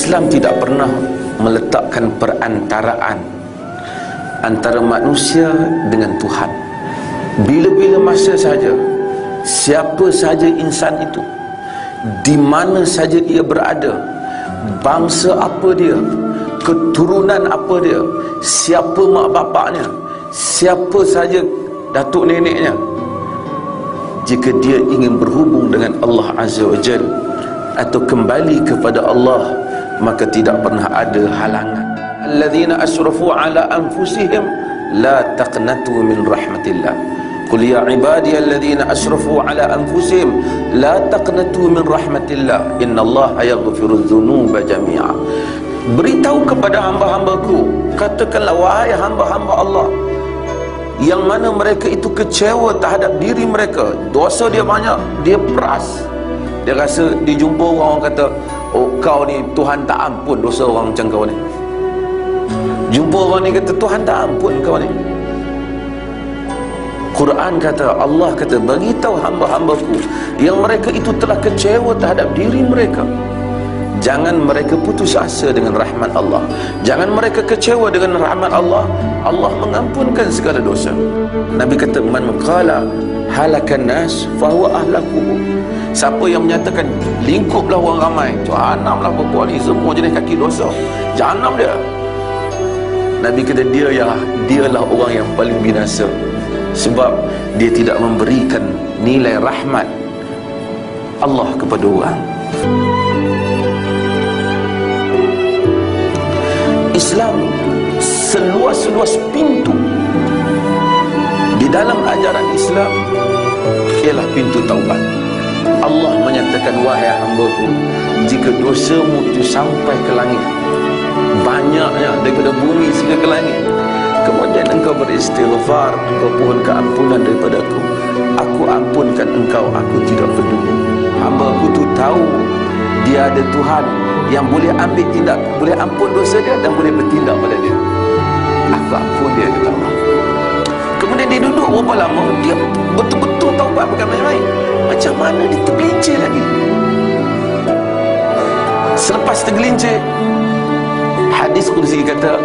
Islam tidak pernah meletakkan perantaraan antara manusia dengan Tuhan. Bila-bila masa saja, siapa saja insan itu, di mana saja ia berada, bangsa apa dia, keturunan apa dia, siapa mak bapaknya, siapa saja datuk neneknya, jika dia ingin berhubung dengan Allah Azza wa Jal atau kembali kepada Allah, maka tidak pernah ada halangan. Alladzina asrafu ala anfusihim la taqnatu min rahmatillah. Qul ya ibadiyalladzina asrafu ala anfusihim la taqnatu min rahmatillah innallaha yaghfirudz dzunuba jami'a. Beritahu kepada hamba-hambaku, katakanlah wahai hamba-hamba Allah yang mana mereka itu kecewa terhadap diri mereka, dosa dia banyak, dia peras, dia rasa dijumpa orang kata, oh kau ni Tuhan tak ampun dosa orang macam kau ni. Jumpa orang ni kata Tuhan tak ampun kau ni. Quran kata, Allah kata, beritahu hamba-hambaku yang mereka itu telah kecewa terhadap diri mereka, jangan mereka putus asa dengan rahmat Allah, jangan mereka kecewa dengan rahmat Allah. Allah mengampunkan segala dosa. Nabi kata, man qala halakan nas fahuwa ahlakuhu. Siapa yang menyatakan lingkuplah orang ramai, jahanamlah perempuan ni, semua jenis kaki dosa, jahanam dia, Nabi kata dialah orang yang paling binasa, sebab dia tidak memberikan nilai rahmat Allah kepada orang. Islam seluas-luas pintu di dalam ajaran Islam ialah pintu taubat. Allah menyatakan, wahai hamba-Ku, jika dosamu itu sampai ke langit, banyaknya daripada bumi sehingga ke langit, kemudian engkau beristighfar, engkau pohon keampunan daripada aku ampunkan engkau, aku tidak peduli. Hamba-Ku tu tahu dia ada Tuhan yang boleh ambil tindak, boleh ampun dosa dia dan boleh bertindak pada dia. Aku ampun dia, kata Allah. Kemudian dia duduk berapa lama, dia betul-betul taubat, bukan main-main. Macam mana dia tergelincir lagi. Selepas tergelincir, hadis kursi kata,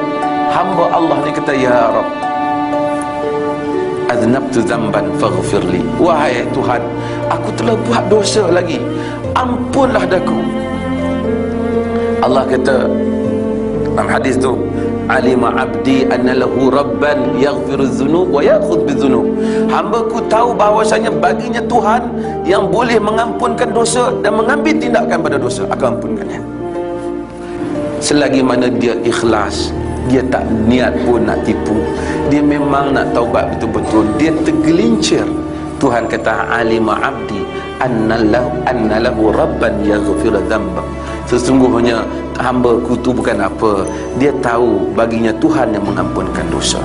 hamba Allah ni kata, ya Rabb, aznabtu dzamban faghfirli. Wahai Tuhan, aku telah buat dosa lagi, ampunlah daku. Allah kata dalam hadis tu, alima abdi anna lahu rabban yaghfiru dzunub wa ya'khudh bidzunub. Hamba-Ku tahu bahawasanya baginya Tuhan yang boleh mengampunkan dosa dan mengambil tindakan pada dosa, aku ampunkannya. Selagi mana dia ikhlas, dia tak niat pun nak tipu, dia memang nak taubat betul-betul, dia tergelincir, Tuhan kata, alima abdi anna lahu rabban yaghfiru dzamba. Sesungguhnya hamba-Ku tu bukan apa, dia tahu baginya Tuhan yang mengampunkan dosa.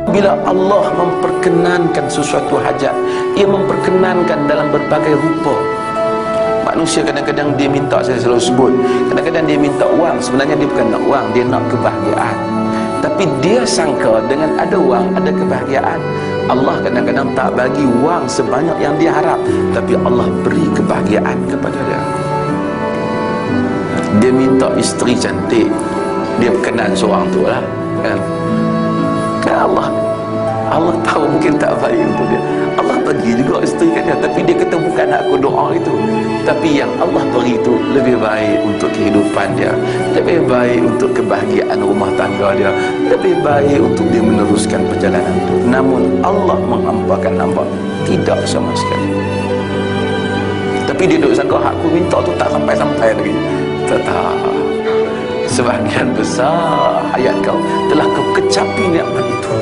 Bila Allah memperkenankan sesuatu hajat, ia memperkenankan dalam berbagai rupa. Manusia kadang-kadang dia minta, saya selalu sebut, kadang-kadang dia minta wang, sebenarnya dia bukan nak wang, dia nak kebahagiaan. Tapi dia sangka dengan ada wang ada kebahagiaan. Allah kadang-kadang tak bagi wang sebanyak yang dia harap, tapi Allah beri kebahagiaan kepada dia. Dia minta isteri cantik, dia berkenan seorang tu lah kan? Allah tahu mungkin tak baik untuk dia, Allah bagi juga isteri kat dia, tapi dia kata bukan aku doa itu, tapi yang Allah beri itu lebih baik untuk kehidupan dia, lebih baik untuk kebahagiaan rumah tangga dia, lebih baik untuk dia meneruskan perjalanan itu. Namun Allah menghampakan hamba tidak sama sekali. Tapi dia duduk sangka aku minta tu tak sampai-sampai lagi. Tak. Sebahagian besar hayat kau telah kau kecapi nikmat itu.